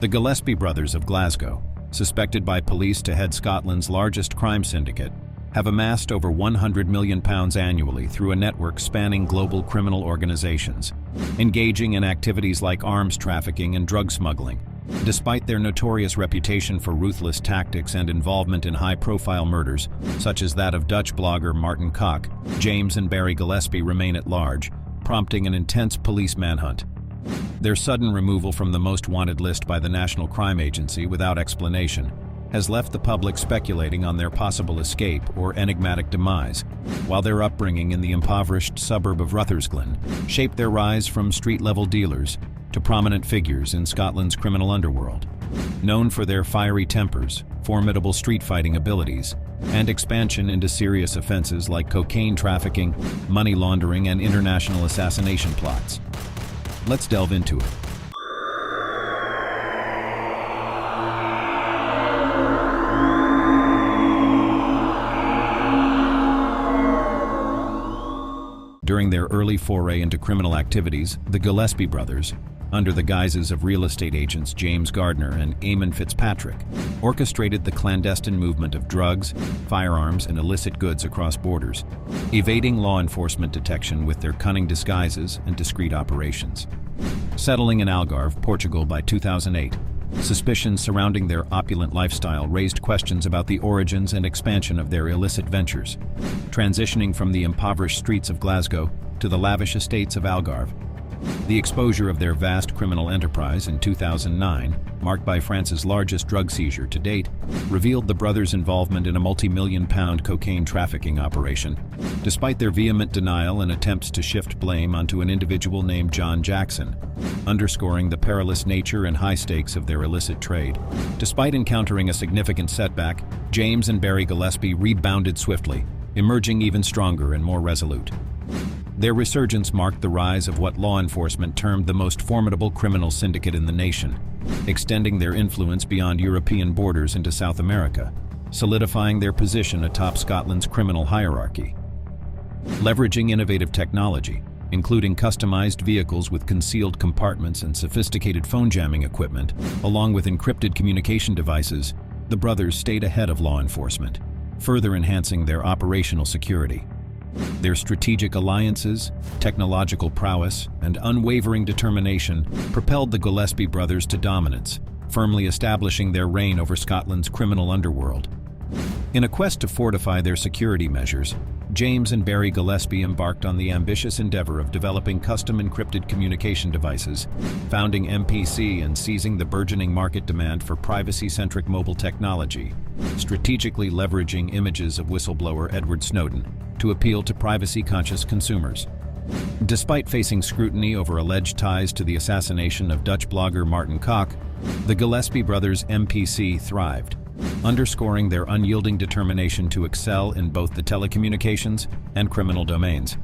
The Gillespie Brothers of Glasgow, suspected by police to head Scotland's largest crime syndicate, have amassed over £100 million annually through a network spanning global criminal organizations, engaging in activities like arms trafficking and drug smuggling. Despite their notorious reputation for ruthless tactics and involvement in high-profile murders, such as that of Dutch blogger Martin Koch, James and Barry Gillespie remain at large, prompting an intense police manhunt. Their sudden removal from the most wanted list by the National Crime Agency without explanation has left the public speculating on their possible escape or enigmatic demise, while their upbringing in the impoverished suburb of Rutherglen shaped their rise from street-level dealers to prominent figures in Scotland's criminal underworld. Known for their fiery tempers, formidable street-fighting abilities, and expansion into serious offenses like cocaine trafficking, money laundering, and international assassination plots. Let's delve into it. During their early foray into criminal activities, the Gillespie brothers, under the guises of real estate agents James Gardner and Eamon Fitzpatrick, orchestrated the clandestine movement of drugs, firearms, and illicit goods across borders, evading law enforcement detection with their cunning disguises and discreet operations. Settling in Algarve, Portugal by 2008, suspicions surrounding their opulent lifestyle raised questions about the origins and expansion of their illicit ventures. Transitioning from the impoverished streets of Glasgow to the lavish estates of Algarve, the exposure of their vast criminal enterprise in 2009, marked by France's largest drug seizure to date, revealed the brothers' involvement in a multi-million-pound cocaine trafficking operation. Despite their vehement denial and attempts to shift blame onto an individual named John Jackson, underscoring the perilous nature and high stakes of their illicit trade. Despite encountering a significant setback, James and Barry Gillespie rebounded swiftly, emerging even stronger and more resolute. Their resurgence marked the rise of what law enforcement termed the most formidable criminal syndicate in the nation, extending their influence beyond European borders into South America, solidifying their position atop Scotland's criminal hierarchy. Leveraging innovative technology, including customized vehicles with concealed compartments and sophisticated phone jamming equipment, along with encrypted communication devices, the brothers stayed ahead of law enforcement, further enhancing their operational security. Their strategic alliances, technological prowess, and unwavering determination propelled the Gillespie brothers to dominance, firmly establishing their reign over Scotland's criminal underworld. In a quest to fortify their security measures, James and Barry Gillespie embarked on the ambitious endeavor of developing custom encrypted communication devices, founding MPC and seizing the burgeoning market demand for privacy-centric mobile technology, strategically leveraging images of whistleblower Edward Snowden to appeal to privacy-conscious consumers. Despite facing scrutiny over alleged ties to the assassination of Dutch blogger Martin Koch, the Gillespie brothers' MPC thrived, underscoring their unyielding determination to excel in both the telecommunications and criminal domains.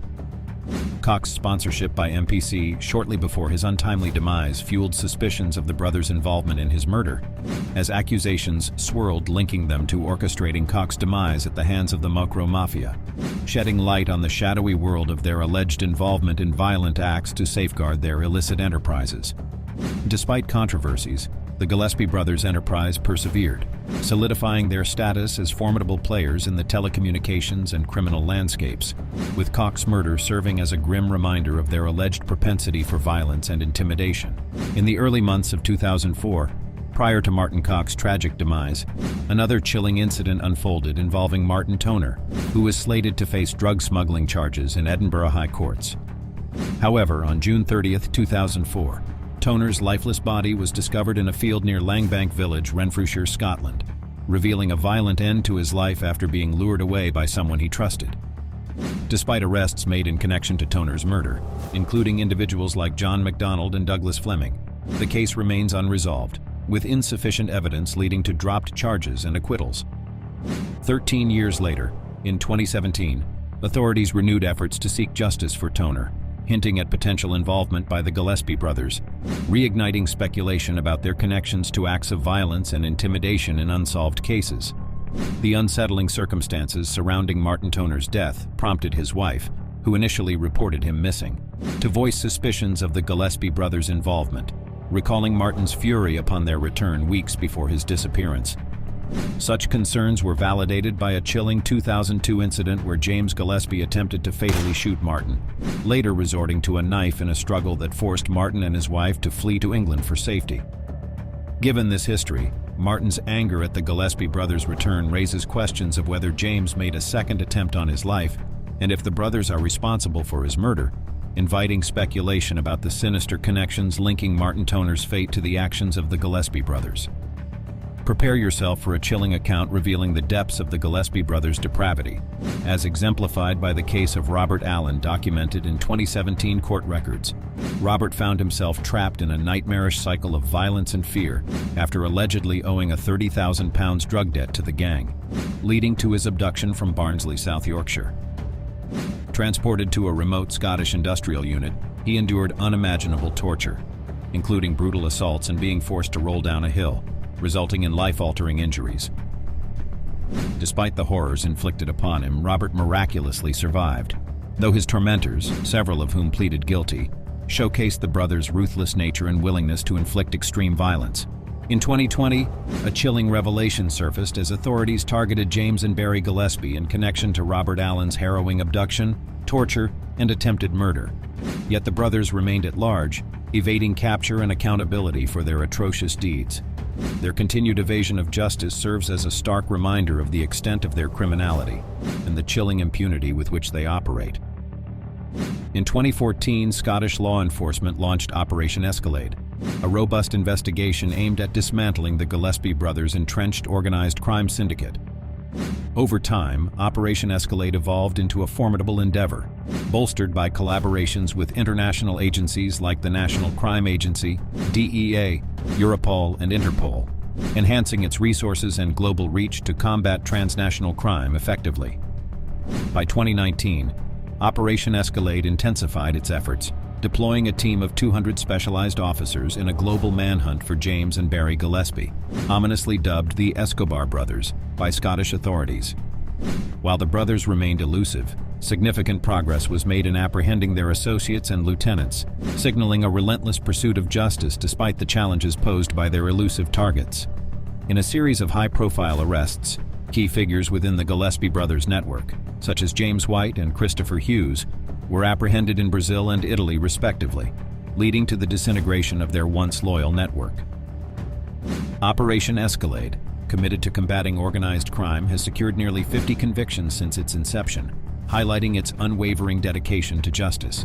Koch's sponsorship by MPC shortly before his untimely demise fueled suspicions of the brothers' involvement in his murder, as accusations swirled linking them to orchestrating Koch's demise at the hands of the Mokro Mafia, shedding light on the shadowy world of their alleged involvement in violent acts to safeguard their illicit enterprises. Despite controversies, the Gillespie brothers' enterprise persevered, solidifying their status as formidable players in the telecommunications and criminal landscapes, with Koch's murder serving as a grim reminder of their alleged propensity for violence and intimidation. In the early months of 2004, prior to Martin Koch's tragic demise, another chilling incident unfolded involving Martin Toner, who was slated to face drug smuggling charges in Edinburgh High Courts. However, on June 30, 2004, Toner's lifeless body was discovered in a field near Langbank Village, Renfrewshire, Scotland, revealing a violent end to his life after being lured away by someone he trusted. Despite arrests made in connection to Toner's murder, including individuals like John MacDonald and Douglas Fleming, the case remains unresolved, with insufficient evidence leading to dropped charges and acquittals. 13 years later, in 2017, authorities renewed efforts to seek justice for Toner, hinting at potential involvement by the Gillespie brothers, reigniting speculation about their connections to acts of violence and intimidation in unsolved cases. The unsettling circumstances surrounding Martin Toner's death prompted his wife, who initially reported him missing, to voice suspicions of the Gillespie brothers' involvement, recalling Martin's fury upon their return weeks before his disappearance. Such concerns were validated by a chilling 2002 incident where James Gillespie attempted to fatally shoot Martin, later resorting to a knife in a struggle that forced Martin and his wife to flee to England for safety. Given this history, Martin's anger at the Gillespie brothers' return raises questions of whether James made a second attempt on his life, and if the brothers are responsible for his murder, inviting speculation about the sinister connections linking Martin Toner's fate to the actions of the Gillespie brothers. Prepare yourself for a chilling account revealing the depths of the Gillespie brothers' depravity, as exemplified by the case of Robert Allen documented in 2017 court records. Robert found himself trapped in a nightmarish cycle of violence and fear after allegedly owing a £30,000 drug debt to the gang, leading to his abduction from Barnsley, South Yorkshire. Transported to a remote Scottish industrial unit, he endured unimaginable torture, including brutal assaults and being forced to roll down a hill, resulting in life-altering injuries. Despite the horrors inflicted upon him, Robert miraculously survived, though his tormentors, several of whom pleaded guilty, showcased the brothers' ruthless nature and willingness to inflict extreme violence. In 2020, a chilling revelation surfaced as authorities targeted James and Barry Gillespie in connection to Robert Allen's harrowing abduction, torture, and attempted murder. Yet the brothers remained at large, evading capture and accountability for their atrocious deeds. Their continued evasion of justice serves as a stark reminder of the extent of their criminality and the chilling impunity with which they operate. In 2014, Scottish law enforcement launched Operation Escalade, a robust investigation aimed at dismantling the Gillespie brothers' entrenched organized crime syndicate. Over time, Operation Escalade evolved into a formidable endeavor, bolstered by collaborations with international agencies like the National Crime Agency, DEA, Europol, and Interpol, enhancing its resources and global reach to combat transnational crime effectively. By 2019, Operation Escalade intensified its efforts, deploying a team of 200 specialized officers in a global manhunt for James and Barry Gillespie, ominously dubbed the Escobar Brothers by Scottish authorities. While the brothers remained elusive, significant progress was made in apprehending their associates and lieutenants, signaling a relentless pursuit of justice despite the challenges posed by their elusive targets. In a series of high-profile arrests, key figures within the Gillespie brothers' network, such as James White and Christopher Hughes, were apprehended in Brazil and Italy respectively, leading to the disintegration of their once loyal network. Operation Escalade, committed to combating organized crime, has secured nearly 50 convictions since its inception, highlighting its unwavering dedication to justice.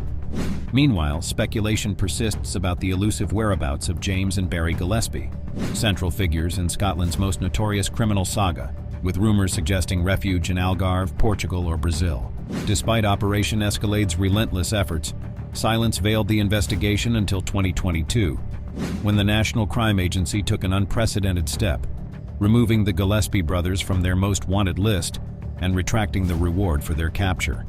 Meanwhile, speculation persists about the elusive whereabouts of James and Barry Gillespie, central figures in Scotland's most notorious criminal saga, with rumors suggesting refuge in Algarve, Portugal, or Brazil. Despite Operation Escalade's relentless efforts, silence veiled the investigation until 2022, when the National Crime Agency took an unprecedented step, removing the Gillespie brothers from their most wanted list and retracting the reward for their capture.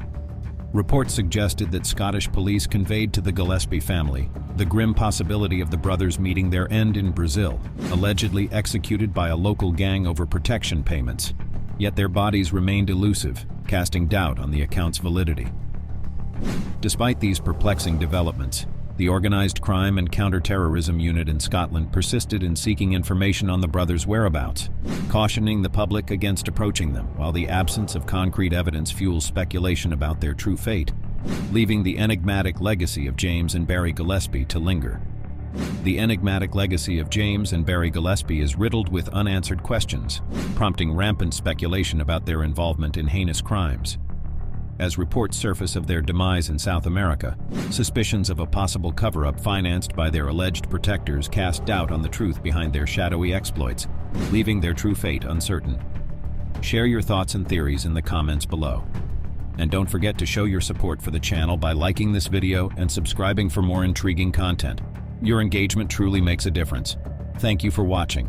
Reports suggested that Scottish police conveyed to the Gillespie family the grim possibility of the brothers meeting their end in Brazil, allegedly executed by a local gang over protection payments. Yet their bodies remained elusive, casting doubt on the account's validity. Despite these perplexing developments, the Organised Crime and Counter-Terrorism Unit in Scotland persisted in seeking information on the brothers' whereabouts, cautioning the public against approaching them, while the absence of concrete evidence fuels speculation about their true fate, leaving the enigmatic legacy of James and Barry Gillespie to linger. The enigmatic legacy of James and Barry Gillespie is riddled with unanswered questions, prompting rampant speculation about their involvement in heinous crimes. As reports surface of their demise in South America, suspicions of a possible cover-up financed by their alleged protectors cast doubt on the truth behind their shadowy exploits, leaving their true fate uncertain. Share your thoughts and theories in the comments below. And don't forget to show your support for the channel by liking this video and subscribing for more intriguing content. Your engagement truly makes a difference. Thank you for watching.